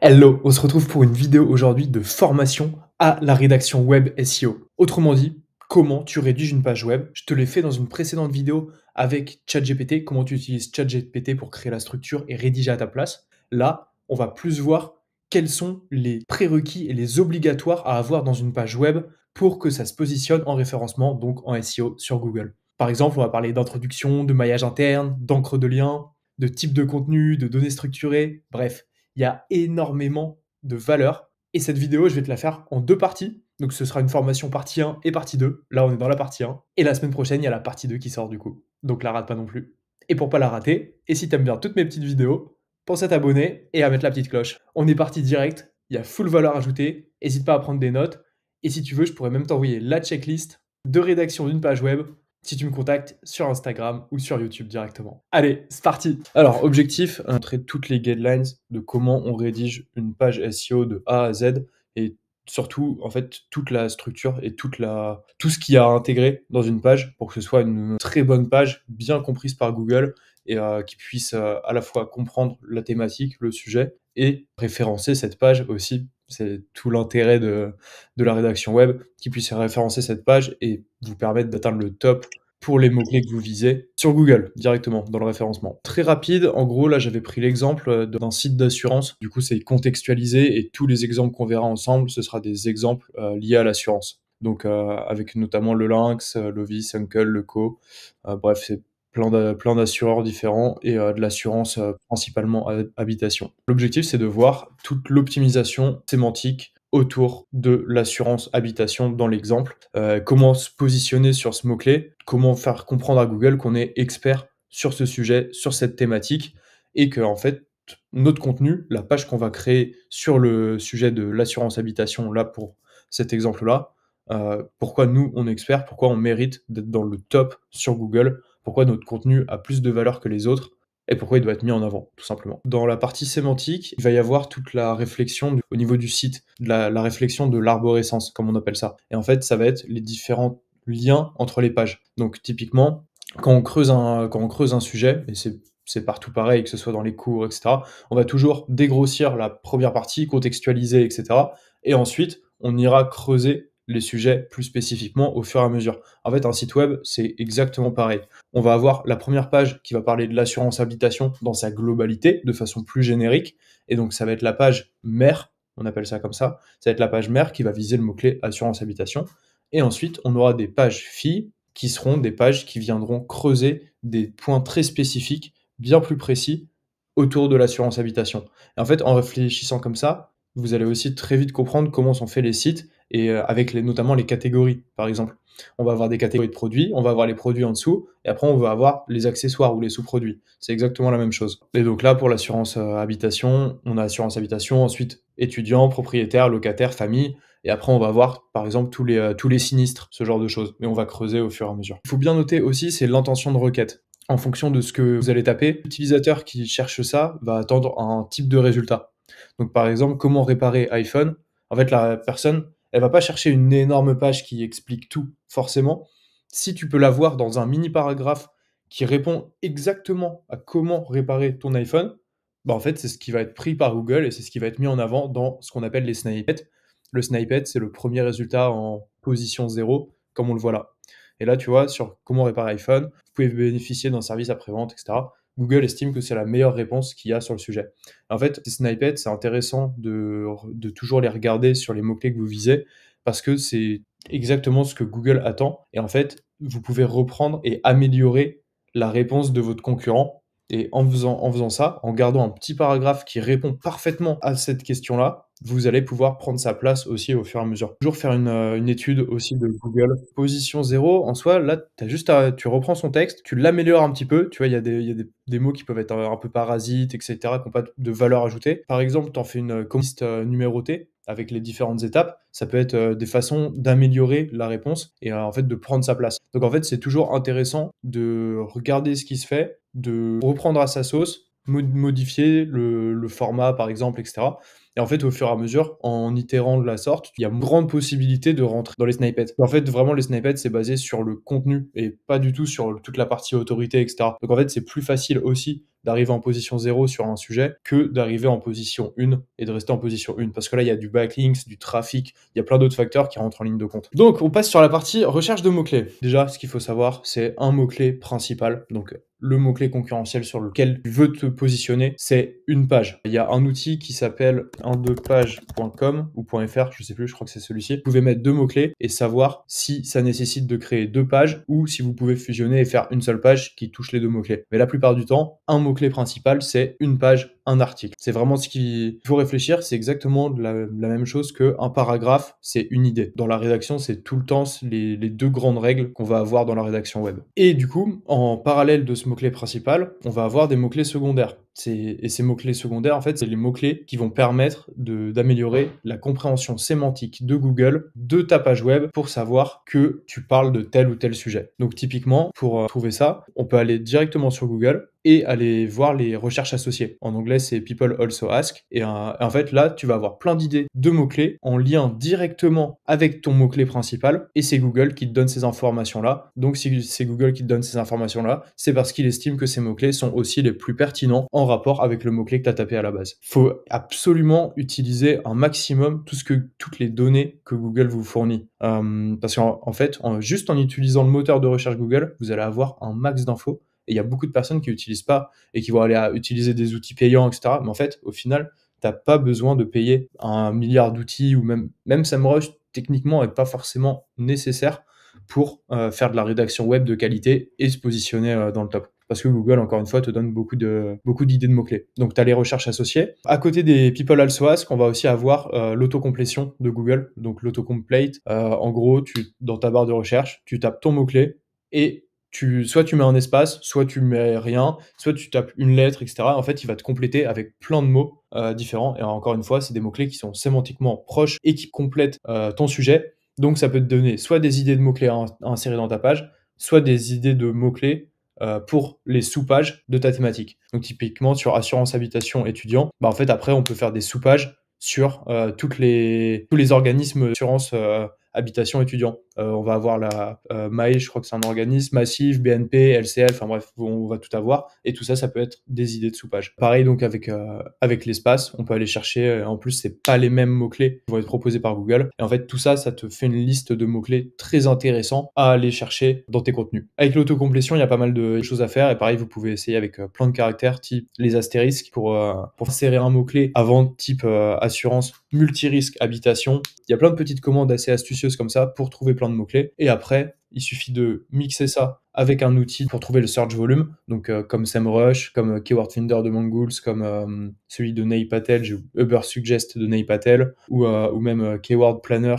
Hello, on se retrouve pour une vidéo aujourd'hui de formation à la rédaction web SEO. Autrement dit, comment tu rédiges une page web. Je te l'ai fait dans une précédente vidéo avec ChatGPT, comment tu utilises ChatGPT pour créer la structure et rédiger à ta place. Là, on va plus voir quels sont les prérequis et les obligatoires à avoir dans une page web pour que ça se positionne en référencement, donc en SEO sur Google. Par exemple, on va parler d'introduction, de maillage interne, d'encre de lien, de type de contenu, de données structurées, bref, il y a énormément de valeur. Et cette vidéo, je vais te la faire en deux parties. Donc ce sera une formation partie 1 et partie 2. Là, on est dans la partie 1. Et la semaine prochaine, il y a la partie 2 qui sort du coup. Donc la rate pas non plus. Et pour pas la rater, et si t'aimes bien toutes mes petites vidéos, pense à t'abonner et à mettre la petite cloche. On est parti direct, il y a full valeur ajoutée, n'hésite pas à prendre des notes. Et si tu veux, je pourrais même t'envoyer la checklist de rédaction d'une page web si tu me contactes sur Instagram ou sur YouTube directement. Allez, c'est parti. Alors, objectif, montrer toutes les guidelines de comment on rédige une page SEO de A à Z et surtout, en fait, toute la structure et tout ce qu'il y a à intégrer dans une page pour que ce soit une très bonne page, bien comprise par Google et qui puisse à la fois comprendre la thématique, le sujet et référencer cette page aussi. C'est tout l'intérêt de la rédaction web, qui puisse référencer cette page et vous permettre d'atteindre le top pour les mots-clés que vous visez sur Google, directement, dans le référencement. Très rapide, en gros, là, j'avais pris l'exemple d'un site d'assurance. Du coup, c'est contextualisé et tous les exemples qu'on verra ensemble, ce sera des exemples liés à l'assurance. Donc, avec notamment le Lynx, Lovis, Uncle, Leco. Bref, c'est plein d'assureurs différents et de l'assurance principalement habitation. L'objectif, c'est de voir toute l'optimisation sémantique autour de l'assurance habitation dans l'exemple, comment se positionner sur ce mot-clé, comment faire comprendre à Google qu'on est expert sur ce sujet, sur cette thématique, et que en fait, notre contenu, la page qu'on va créer sur le sujet de l'assurance habitation, là pour cet exemple-là, pourquoi nous, on est expert, pourquoi on mérite d'être dans le top sur Google, pourquoi notre contenu a plus de valeur que les autres, et pourquoi il doit être mis en avant, tout simplement. Dans la partie sémantique, il va y avoir toute la réflexion au niveau du site, la réflexion de l'arborescence, comme on appelle ça. Et en fait, ça va être les différents liens entre les pages. Donc typiquement, quand on creuse un sujet, et c'est partout pareil, que ce soit dans les cours, etc., on va toujours dégrossir la première partie, contextualiser, etc. Et ensuite, on ira creuser les sujets plus spécifiquement au fur et à mesure. En fait, un site web, c'est exactement pareil. On va avoir la première page qui va parler de l'assurance habitation dans sa globalité, de façon plus générique. Et donc, ça va être la page mère, on appelle ça comme ça. Ça va être la page mère qui va viser le mot-clé assurance habitation. Et ensuite, on aura des pages filles qui seront des pages qui viendront creuser des points très spécifiques, bien plus précis, autour de l'assurance habitation. Et en fait, en réfléchissant comme ça, vous allez aussi très vite comprendre comment sont faits les sites et avec notamment les catégories, par exemple. On va avoir des catégories de produits, on va avoir les produits en dessous, et après on va avoir les accessoires ou les sous-produits. C'est exactement la même chose. Et donc là, pour l'assurance habitation, on a assurance habitation, ensuite étudiant, propriétaire, locataire, famille, et après on va avoir par exemple tous les sinistres, ce genre de choses. Mais on va creuser au fur et à mesure. Il faut bien noter aussi, c'est l'intention de requête. En fonction de ce que vous allez taper, l'utilisateur qui cherche ça va attendre un type de résultat. Donc par exemple, comment réparer iPhone? En fait, la personne, elle va pas chercher une énorme page qui explique tout, forcément. Si tu peux l'avoir dans un mini paragraphe qui répond exactement à comment réparer ton iPhone, bah en fait, c'est ce qui va être pris par Google et c'est ce qui va être mis en avant dans ce qu'on appelle les snippets. Le snippet, c'est le premier résultat en position 0, comme on le voit là. Et là, tu vois, sur comment réparer iPhone, vous pouvez bénéficier d'un service après-vente, etc. Google estime que c'est la meilleure réponse qu'il y a sur le sujet. En fait, ces snippets, c'est intéressant de toujours les regarder sur les mots-clés que vous visez parce que c'est exactement ce que Google attend. Et en fait, vous pouvez reprendre et améliorer la réponse de votre concurrent. Et en faisant ça, en gardant un petit paragraphe qui répond parfaitement à cette question-là, vous allez pouvoir prendre sa place aussi au fur et à mesure. Toujours faire une étude aussi de Google. Position 0, en soi, là, tu reprends son texte, tu l'améliores un petit peu. Tu vois, il y a des mots qui peuvent être un peu parasites, etc., qui n'ont pas de valeur ajoutée. Par exemple, tu en fais une liste numérotée avec les différentes étapes. Ça peut être des façons d'améliorer la réponse et en fait de prendre sa place. Donc en fait, c'est toujours intéressant de regarder ce qui se fait, de reprendre à sa sauce, modifier le format par exemple, etc. Et en fait, au fur et à mesure, en itérant de la sorte, il y a une grande possibilité de rentrer dans les snippets. En fait, vraiment, les snippets, c'est basé sur le contenu et pas du tout sur toute la partie autorité, etc. Donc en fait, c'est plus facile aussi d'arriver en position 0 sur un sujet que d'arriver en position 1 et de rester en position 1. Parce que là, il y a du backlinks, du trafic, il y a plein d'autres facteurs qui rentrent en ligne de compte. Donc, on passe sur la partie recherche de mots-clés. Déjà, ce qu'il faut savoir, c'est un mot-clé principal. Donc, le mot-clé concurrentiel sur lequel tu veux te positionner, c'est une page. Il y a un outil qui s'appelle 12page.com ou .fr, je sais plus, je crois que c'est celui-ci. Vous pouvez mettre 2 mots-clés et savoir si ça nécessite de créer 2 pages ou si vous pouvez fusionner et faire une seule page qui touche les 2 mots-clés. Mais la plupart du temps, un mot-clé principal, c'est une page, un article. C'est vraiment ce qu'il faut réfléchir, c'est exactement la même chose qu'un paragraphe, c'est une idée. Dans la rédaction, c'est tout le temps les 2 grandes règles qu'on va avoir dans la rédaction web. Et du coup, en parallèle de ce mot-clé principal, on va avoir des mots-clés secondaires. Et ces mots-clés secondaires, en fait, c'est les mots-clés qui vont permettre d'améliorer la compréhension sémantique de Google de ta page web pour savoir que tu parles de tel ou tel sujet. Donc typiquement, pour trouver ça, on peut aller directement sur Google et aller voir les recherches associées. En anglais, c'est People Also Ask. Et en fait, là, tu vas avoir plein d'idées de mots-clés en lien directement avec ton mot-clé principal. Et c'est Google qui te donne ces informations-là. Donc, si c'est Google qui te donne ces informations-là, c'est parce qu'il estime que ces mots-clés sont aussi les plus pertinents en rapport avec le mot-clé que tu as tapé à la base. Faut absolument utiliser un maximum toutes les données que Google vous fournit. Parce qu'en fait, juste en utilisant le moteur de recherche Google, vous allez avoir un max d'infos. Et il y a beaucoup de personnes qui n'utilisent pas et qui vont aller utiliser des outils payants, etc. Mais en fait, au final, tu n'as pas besoin de payer 1 milliard d'outils ou même SEMrush, techniquement, n'est pas forcément nécessaire pour faire de la rédaction web de qualité et se positionner dans le top. Parce que Google, encore une fois, te donne beaucoup d'idées de mots-clés. Donc, tu as les recherches associées. À côté des People Also Ask, on va aussi avoir l'autocomplétion de Google. Donc, l'autocomplete, en gros, dans ta barre de recherche, tu tapes ton mot-clé et soit tu mets un espace, soit tu mets rien, soit tu tapes une lettre, etc. En fait, il va te compléter avec plein de mots différents. Et encore une fois, c'est des mots-clés qui sont sémantiquement proches et qui complètent ton sujet. Donc, ça peut te donner soit des idées de mots-clés à insérer dans ta page, soit des idées de mots-clés pour les sous-pages de ta thématique. Donc, typiquement, sur assurance habitation étudiant, en fait, après, on peut faire des sous-pages sur tous les organismes d'assurance habitation étudiant. On va avoir la MAE, je crois que c'est un organisme, Massif, BNP, LCL, enfin bref, on va tout avoir. Et tout ça, ça peut être des idées de sous-page. Pareil donc avec l'espace, on peut aller chercher, en plus, c'est pas les mêmes mots-clés qui vont être proposés par Google. Et en fait, tout ça, ça te fait une liste de mots-clés très intéressants à aller chercher dans tes contenus. Avec l'autocomplétion, il y a pas mal de choses à faire. Et pareil, vous pouvez essayer avec plein de caractères, type les astérisques, pour insérer un mot-clé avant, type assurance, multirisque, habitation. Il y a plein de petites commandes assez astucieuses comme ça pour trouver plein de mots-clés. Et après, il suffit de mixer ça avec un outil pour trouver le search volume, donc comme SEMrush, comme Keyword Finder de Mongoose, comme celui de Ney Patel, Ubersuggest de Ney Patel, ou même Keyword Planner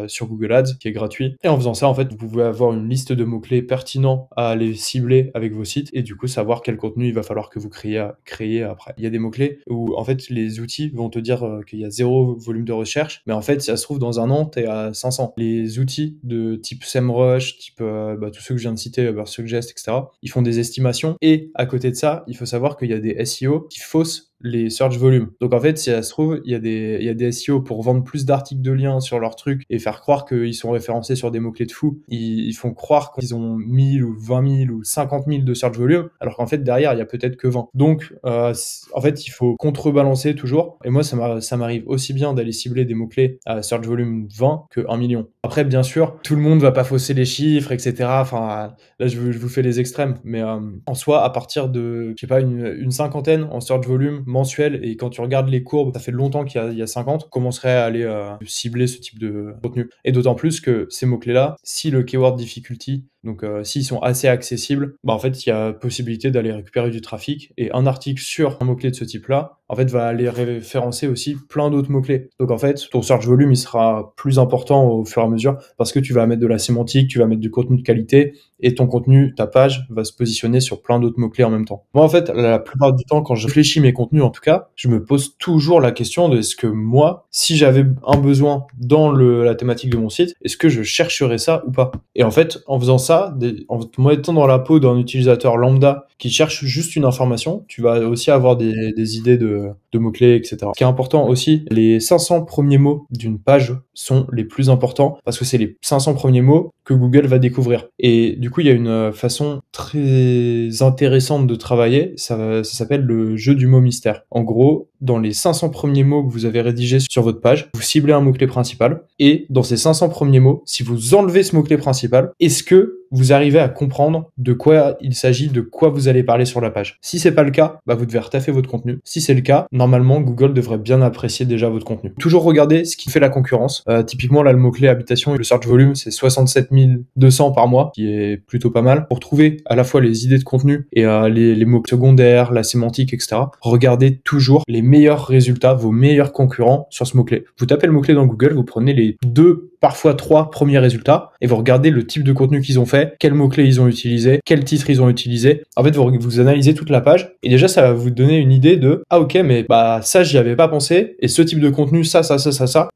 sur Google Ads, qui est gratuit. Et en faisant ça, en fait, vous pouvez avoir une liste de mots-clés pertinents à aller cibler avec vos sites, et du coup, savoir quel contenu il va falloir que vous créez après. Il y a des mots-clés où, en fait, les outils vont te dire qu'il y a 0 volume de recherche, mais en fait, si ça se trouve, dans un an, t'es à 500. Les outils de type SEMrush, type tous ceux que je viens de citer, Ubersuggest, etc., ils font des estimations. Et à côté de ça, il faut savoir qu'il y a des SEO qui faussent les search volumes. Donc en fait, si ça se trouve, il y a des SEO pour vendre plus d'articles de liens sur leur truc et faire croire qu'ils sont référencés sur des mots-clés de fou. Ils font croire qu'ils ont 1000 ou 20 000 ou 50 000 de search volume, alors qu'en fait, derrière, il y a peut-être que 20. Donc, en fait, il faut contrebalancer toujours. Et moi, ça m'arrive aussi bien d'aller cibler des mots-clés à search volume 20 que 1 million. Après, bien sûr, tout le monde va pas fausser les chiffres, etc. Enfin, là, je vous fais les extrêmes. Mais en soi, à partir de, je sais pas, une cinquantaine en search volume mensuel, et quand tu regardes les courbes, ça fait longtemps qu'il y a 50, commencerait à aller cibler ce type de contenu. Et d'autant plus que ces mots-clés-là, si le keyword difficulty, donc s'ils sont assez accessibles, en fait, il y a possibilité d'aller récupérer du trafic. Et un article sur un mot-clé de ce type-là, en fait, va aller référencer aussi plein d'autres mots-clés. Donc en fait, ton search volume, il sera plus important au fur et à mesure parce que tu vas mettre de la sémantique, tu vas mettre du contenu de qualité, et ton contenu, ta page, va se positionner sur plein d'autres mots-clés en même temps. Moi, en fait, la plupart du temps, quand je réfléchis mes contenus, en tout cas, je me pose toujours la question de est-ce que moi, si j'avais un besoin dans la thématique de mon site, est-ce que je chercherais ça ou pas? Et en fait, en faisant ça, en te mettant dans la peau d'un utilisateur lambda qui cherche juste une information, tu vas aussi avoir des idées de mots-clés, etc. Ce qui est important aussi, les 500 premiers mots d'une page sont les plus importants parce que c'est les 500 premiers mots que Google va découvrir. Et du coup, il y a une façon très intéressante de travailler, ça s'appelle le jeu du mot mystère. En gros, dans les 500 premiers mots que vous avez rédigés sur votre page, vous ciblez un mot-clé principal et dans ces 500 premiers mots, si vous enlevez ce mot-clé principal, est-ce que vous arrivez à comprendre de quoi il s'agit, de quoi vous allez parler sur la page? Si c'est pas le cas, vous devez retaffer votre contenu. Si c'est le cas, normalement, Google devrait bien apprécier déjà votre contenu. Toujours regarder ce qui fait la concurrence. Typiquement, là, le mot-clé habitation et le search volume, c'est 67 200 par mois, qui est plutôt pas mal. Pour trouver à la fois les idées de contenu et les mots secondaires, la sémantique, etc., regardez toujours les meilleurs résultats, vos meilleurs concurrents sur ce mot-clé. Vous tapez le mot-clé dans Google, vous prenez les 2, parfois 3 premiers résultats et vous regardez le type de contenu qu'ils ont fait, quels mots-clés ils ont utilisé, quel titre ils ont utilisé. En fait, vous analysez toute la page et déjà, ça va vous donner une idée de « Ah ok, mais ça, j'y avais pas pensé et ce type de contenu, ça,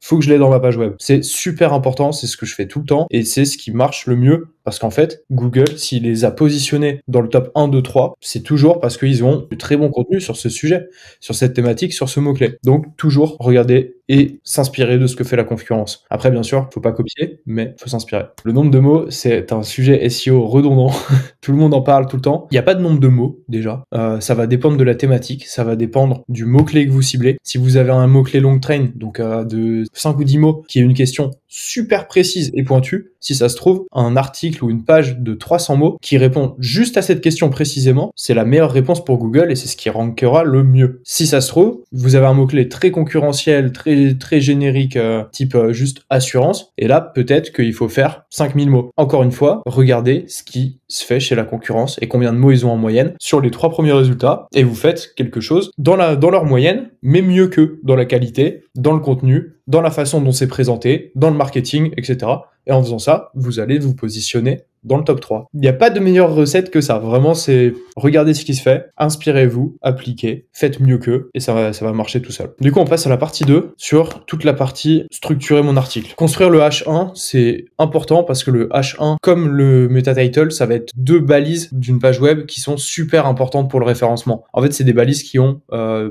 faut que je l'ai dans ma page web. » C'est super important, c'est ce que je fais tout le temps et c'est ce qui marche le mieux parce qu'en fait, Google, s'il les a positionnés dans le top 1, 2, 3, c'est toujours parce qu'ils ont du très bon contenu sur ce sujet, sur cette thématique, sur ce mot-clé. Donc, toujours regarder et s'inspirer de ce que fait la concurrence. Après, bien sûr, faut pas copier, mais faut s'inspirer. Le nombre de mots, c'est un sujet SEO redondant. Tout le monde en parle tout le temps. Il n'y a pas de nombre de mots, déjà. Ça va dépendre de la thématique, ça va dépendre du mot-clé que vous ciblez. Si vous avez un mot-clé long train, donc de 5 ou 10 mots, qui est une question super précise et pointue, si ça se trouve, un article ou une page de 300 mots qui répond juste à cette question précisément, c'est la meilleure réponse pour Google et c'est ce qui rankera le mieux. Si ça se trouve, vous avez un mot-clé très concurrentiel, très générique, type juste assurance, et là, peut-être qu'il faut faire 5000 mots. Encore une fois, regardez ce qui se fait chez la concurrence et combien de mots ils ont en moyenne sur les 3 premiers résultats et vous faites quelque chose dans leur moyenne, mais mieux qu'eux, dans la qualité, dans le contenu, dans la façon dont c'est présenté, dans le marketing, etc. Et en faisant ça, vous allez vous positionner dans le top 3. Il n'y a pas de meilleure recette que ça. Vraiment, c'est regardez ce qui se fait, inspirez-vous, appliquez, faites mieux qu'eux et ça va marcher tout seul. Du coup, on passe à la partie 2 sur toute la partie structurer mon article. Construire le H1, c'est important parce que le H1, comme le meta title, ça va être 2 balises d'une page web qui sont super importantes pour le référencement. En fait, c'est des balises qui ont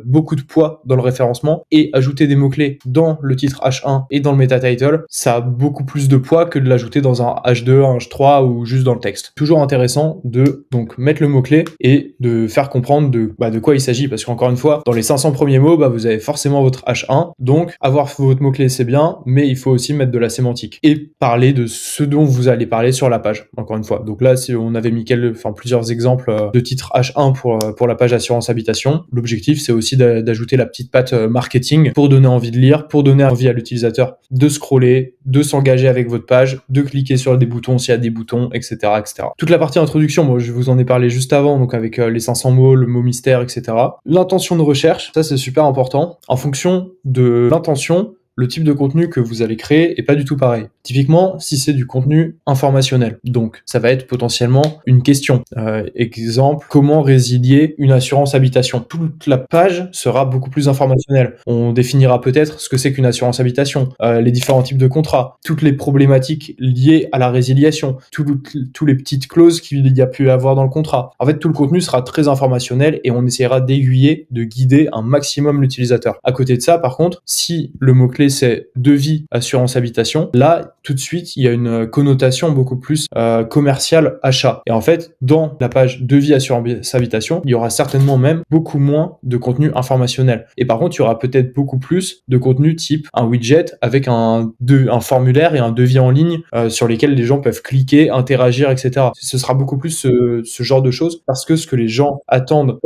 beaucoup de poids dans le référencement et ajouter des mots-clés dans le titre H1 et dans le meta title, ça a beaucoup plus de poids que de l'ajouter dans un H2, un H3 ou juste dans le texte. Toujours intéressant de donc mettre le mot-clé et de faire comprendre de quoi il s'agit parce qu'encore une fois, dans les 500 premiers mots, vous avez forcément votre H1. Donc, avoir votre mot-clé, c'est bien, mais il faut aussi mettre de la sémantique et parler de ce dont vous allez parler sur la page. Encore une fois. Donc là, si on avait mis plusieurs exemples de titres H1 pour la page assurance habitation, l'objectif, c'est aussi d'ajouter la petite patte marketing pour donner envie de lire, pour donner envie à l'utilisateur de scroller, de s'engager avec votre page, de cliquer sur des boutons s'il y a des boutons, etc., etc. Toute la partie introduction, moi, je vous en ai parlé juste avant, donc avec les 500 mots, le mot mystère, etc. L'intention de recherche, ça c'est super important. En fonction de l'intention, le type de contenu que vous allez créer est pas du tout pareil. Typiquement, si c'est du contenu informationnel, donc ça va être potentiellement une question. Exemple, comment résilier une assurance habitation? Toute la page sera beaucoup plus informationnelle. On définira peut-être ce que c'est qu'une assurance habitation, les différents types de contrats, toutes les problématiques liées à la résiliation, tous les petites clauses qu'il y a pu avoir dans le contrat. En fait, tout le contenu sera très informationnel et on essaiera d'aiguiller, de guider un maximum l'utilisateur. À côté de ça, par contre, si le mot-clé c'est devis assurance habitation, là tout de suite il y a une connotation beaucoup plus commerciale achat. Et en fait dans la page devis assurance habitation, il y aura certainement même beaucoup moins de contenu informationnel. Et par contre il y aura peut-être beaucoup plus de contenu type un widget avec un formulaire et un devis en ligne sur lesquels les gens peuvent cliquer, interagir, etc. Ce sera beaucoup plus ce genre de choses parce que ce que les gens attendent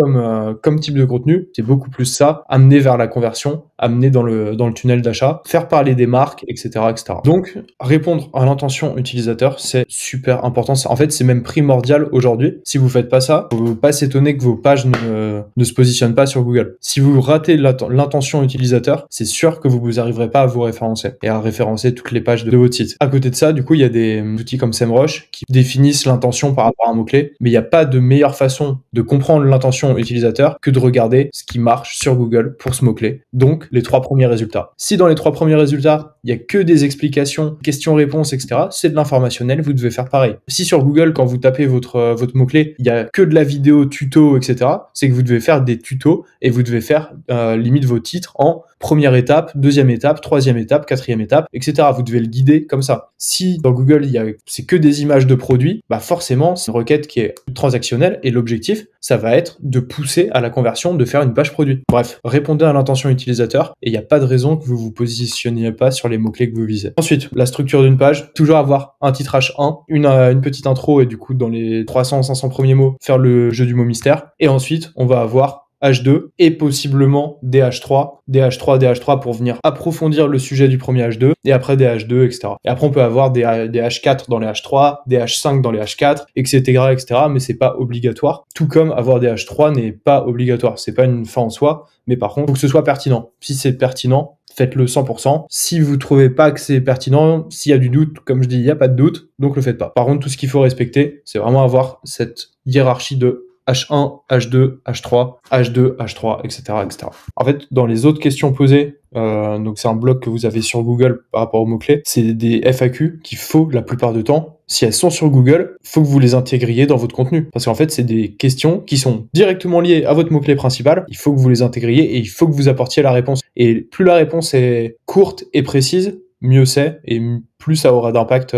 comme type de contenu, c'est beaucoup plus ça, amener vers la conversion, amener dans le tunnel d'achat, faire parler des marques, etc., etc. Donc, répondre à l'intention utilisateur, c'est super important. En fait, c'est même primordial aujourd'hui. Si vous faites pas ça, faut pas s'étonner que vos pages ne se positionnent pas sur Google. Si vous ratez l'intention utilisateur, c'est sûr que vous arriverez pas à vous référencer et à référencer toutes les pages de votre site. À côté de ça, du coup, il y a des outils comme SEMrush qui définissent l'intention par rapport à un mot-clé, mais il n'y a pas de meilleure façon de comprendre l'intention utilisateur que de regarder ce qui marche sur Google pour ce mot-clé. Donc, les 3 premiers résultats. Si dans les les 3 premiers résultats, il y a que des explications, questions-réponses, etc., c'est de l'informationnel, vous devez faire pareil. Si sur Google, quand vous tapez votre mot-clé, il y a que de la vidéo, tuto, etc., c'est que vous devez faire des tutos et vous devez faire limite vos titres en première étape, deuxième étape, troisième étape, quatrième étape, etc. Vous devez le guider comme ça. Si dans Google, c'est que des images de produits, bah forcément, c'est une requête qui est transactionnelle et l'objectif, ça va être de pousser à la conversion, de faire une page produit. Bref, répondez à l'intention utilisateur et il n'y a pas de raison que vous vous positionniez pas sur les mots-clés que vous visez. Ensuite, la structure d'une page, toujours avoir un titre H1, une petite intro et du coup, dans les 300-500 premiers mots, faire le jeu du mot mystère. Et ensuite, on va avoir H2 et possiblement des H3, des H3 pour venir approfondir le sujet du premier H2 et après des H2, etc. Et après on peut avoir des H4 dans les H3, des H5 dans les H4, etc., etc. Mais c'est pas obligatoire. Tout comme avoir des H3 n'est pas obligatoire. C'est pas une fin en soi, mais par contre, il faut que ce soit pertinent. Si c'est pertinent, faites-le 100%. Si vous trouvez pas que c'est pertinent, s'il y a du doute, comme je dis, il n'y a pas de doute, donc le faites pas. Par contre, tout ce qu'il faut respecter, c'est vraiment avoir cette hiérarchie de H1, H2, H3, H2, H3, etc., etc. En fait, dans les autres questions posées, donc c'est un bloc que vous avez sur Google par rapport aux mots-clés, c'est des FAQ qu'il faut la plupart du temps, si elles sont sur Google, faut que vous les intégriez dans votre contenu. Parce qu'en fait, c'est des questions qui sont directement liées à votre mot-clé principal, il faut que vous les intégriez et il faut que vous apportiez la réponse. Et plus la réponse est courte et précise, mieux c'est, et plus ça aura d'impact,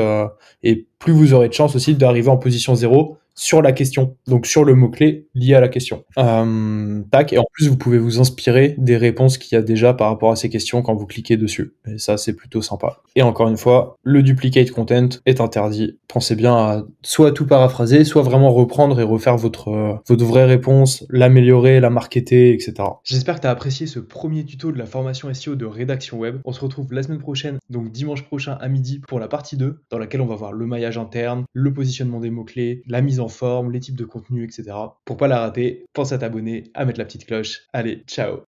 et plus vous aurez de chance aussi d'arriver en position 0 sur la question, donc sur le mot-clé lié à la question. Tac, et en plus, vous pouvez vous inspirer des réponses qu'il y a déjà par rapport à ces questions quand vous cliquez dessus. Et ça, c'est plutôt sympa. Et encore une fois, le duplicate content est interdit. Pensez bien à soit tout paraphraser, soit vraiment reprendre et refaire votre vraie réponse, l'améliorer, la marketer, etc. J'espère que tu as apprécié ce premier tuto de la formation SEO de rédaction web. On se retrouve la semaine prochaine, donc dimanche prochain à midi pour la partie 2, dans laquelle on va voir le maillage interne, le positionnement des mots-clés, la mise en forme, les types de contenus, etc. Pour pas la rater, pense à t'abonner, à mettre la petite cloche. Allez, ciao!